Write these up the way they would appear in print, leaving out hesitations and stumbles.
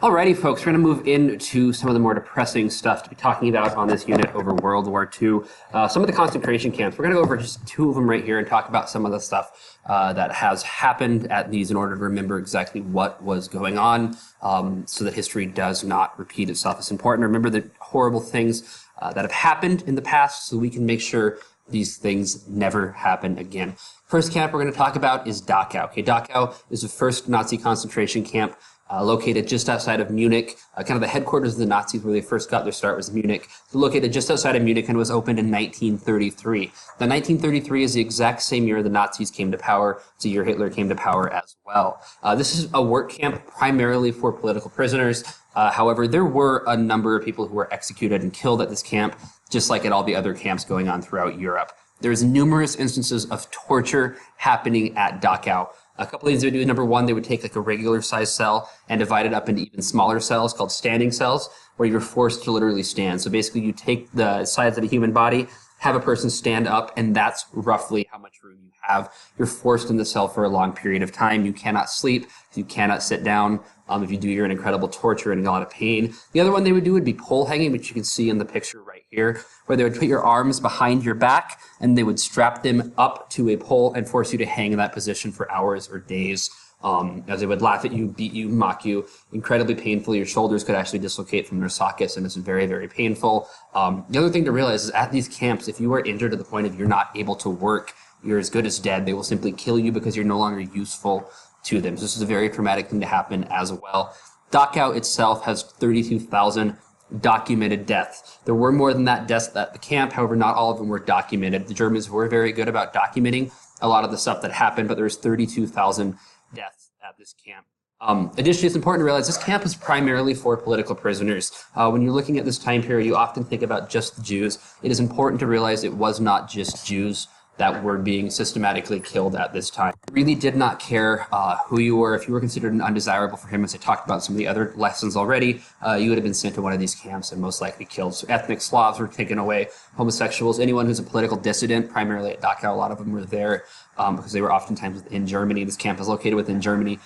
Alrighty, folks, we're going to move into some of the more depressing stuff to be talking about on this unit over World War II. Some of the concentration camps. We're going to go over just two of them right here and talk about some of the stuff that has happened at these in order to remember exactly what was going on so that history does not repeat itself. It's important to remember the horrible things that have happened in the past so we can make sure these things never happen again. First camp we're going to talk about is Dachau. Okay, Dachau is the first Nazi concentration camp located just outside of Munich. Kind of the headquarters of the Nazis where they first got their start was Munich. So located just outside of Munich and was opened in 1933. Now 1933 is the exact same year the Nazis came to power. It's the year Hitler came to power as well. This is a work camp primarily for political prisoners. However, there were a number of people who were executed and killed at this camp, just like at all the other camps going on throughout Europe. There's numerous instances of torture happening at Dachau. A couple of things they would do. Number one, they would take like a regular sized cell and divide it up into even smaller cells called standing cells, where you're forced to literally stand. So basically you take the size of the human body, have a person stand up, and that's roughly how much room you have. You're forced in the cell for a long period of time. You cannot sleep. You cannot sit down. If you do, you're in incredible torture and a lot of pain. The other one they would do would be pole hanging, which you can see in the picture right here, where they would put your arms behind your back and they would strap them up to a pole and force you to hang in that position for hours or days. As they would laugh at you, beat you, mock you, incredibly painful. Your shoulders could actually dislocate from their sockets, and it's very, very painful. The other thing to realize is at these camps, if you are injured to the point of you're not able to work, you're as good as dead. They will simply kill you because you're no longer useful to them. So this is a very traumatic thing to happen as well. Dachau itself has 32,000 documented deaths. There were more than that deaths at the camp. However, not all of them were documented. The Germans were very good about documenting a lot of the stuff that happened, but there was 32,000 deaths at this camp. Additionally, it's important to realize this camp is primarily for political prisoners. When you're looking at this time period, you often think about just the Jews. It is important to realize it was not just Jews that were being systematically killed at this time. He really did not care who you were. If you were considered an undesirable for him, as I talked about some of the other lessons already, you would have been sent to one of these camps and most likely killed. So ethnic Slavs were taken away, homosexuals, anyone who's a political dissident, primarily at Dachau, a lot of them were there because they were oftentimes in Germany. This camp is located within Germany.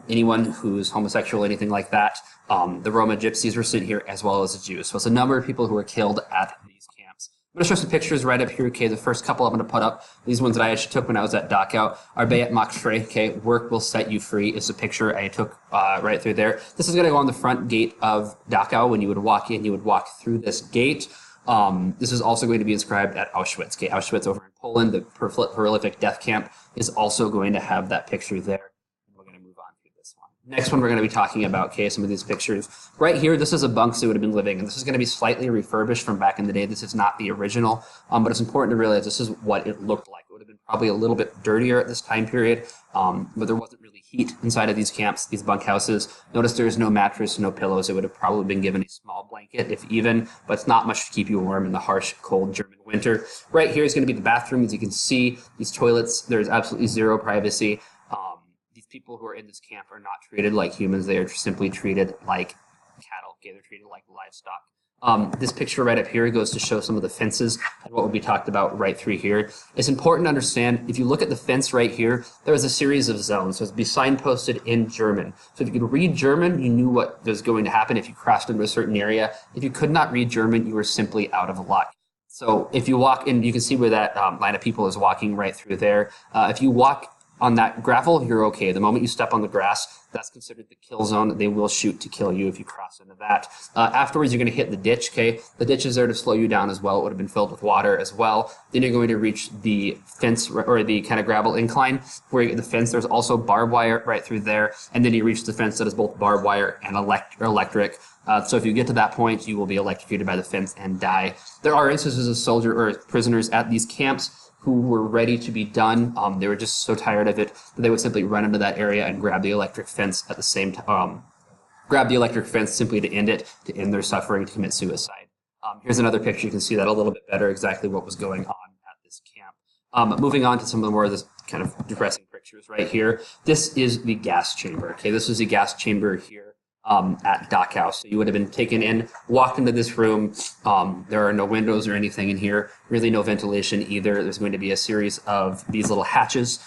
Anyone who's homosexual, anything like that. The Roma gypsies were sent here as well as the Jews. So it's a number of people who were killed at these camps. I'm going to show some pictures right up here, okay? The first couple I'm going to put up, these ones that I actually took when I was at Dachau, Arbeit macht frei, okay? Work will set you free is a picture I took right through there. This is going to go on the front gate of Dachau. When you would walk in, you would walk through this gate. This is also going to be inscribed at Auschwitz, okay? Auschwitz over in Poland, the prolific death camp, is also going to have that picture there. Next one we're going to be talking about, okay, some of these pictures. Right here, this is a bunks they would have been living in. This is going to be slightly refurbished from back in the day. This is not the original, but it's important to realize this is what it looked like. It would have been probably a little bit dirtier at this time period, but there wasn't really heat inside of these camps, these bunkhouses. Notice there's no mattress, no pillows. It would have probably been given a small blanket, if even, but it's not much to keep you warm in the harsh, cold German winter. Right here is going to be the bathroom. As you can see, these toilets, there's absolutely zero privacy. People who are in this camp are not treated like humans. They are simply treated like cattle. Okay, they're treated like livestock. This picture right up here goes to show some of the fences and what will be talked about right through here. It's important to understand, if you look at the fence right here, there is a series of zones. So it's be signposted in German. So if you could read German, you knew what was going to happen if you crossed into a certain area. If you could not read German, you were simply out of luck. So if you walk in, you can see where that line of people is walking right through there. If you walk on that gravel, you're okay. The moment you step on the grass, that's considered the kill zone. They will shoot to kill you if you cross into that. Afterwards, you're going to hit the ditch, okay? The ditch is there to slow you down as well. It would have been filled with water as well. Then you're going to reach the fence, or the kind of gravel incline, where you get the fence. There's also barbed wire right through there. And then you reach the fence that is both barbed wire and electric. So if you get to that point, you will be electrocuted by the fence and die. There are instances of soldiers or prisoners at these camps who were ready to be done. They were just so tired of it that they would simply run into that area and grab the electric fence at the same time. Grab the electric fence simply to end it, to end their suffering, to commit suicide. Here's another picture. You can see that a little bit better, exactly what was going on at this camp. Moving on to some of the more of this kind of depressing pictures right here. This is the gas chamber. Okay, this is the gas chamber here at Dachau. So you would have been taken in, walked into this room. There are no windows or anything in here, really no ventilation either. There's going to be a series of these little hatches,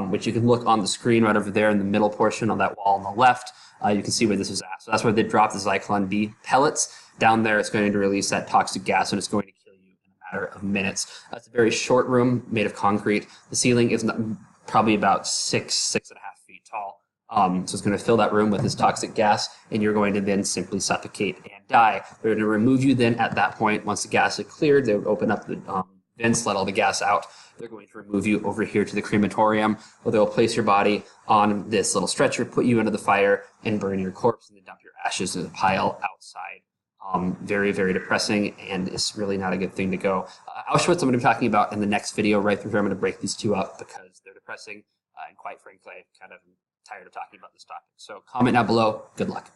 which you can look on the screen right over there in the middle portion on that wall on the left. You can see where this was at. So that's where they dropped the Zyklon B pellets. Down there, it's going to release that toxic gas, and it's going to kill you in a matter of minutes. It's a very short room made of concrete. The ceiling is probably about 6.5 feet tall. So it's going to fill that room with this toxic gas, and you're going to then simply suffocate and die. They're going to remove you then at that point. Once the gas is cleared, they would open up the vents, let all the gas out. They're going to remove you over here to the crematorium, where they'll place your body on this little stretcher, put you into the fire, and burn your corpse, and then dump your ashes in a pile outside. Very, very depressing, and it's really not a good thing to go. Auschwitz, I'm going to be talking about in the next video right through here. I'm going to break these two up because they're depressing, and quite frankly, I'm kind of tired of talking about this topic. So comment down below. Good luck.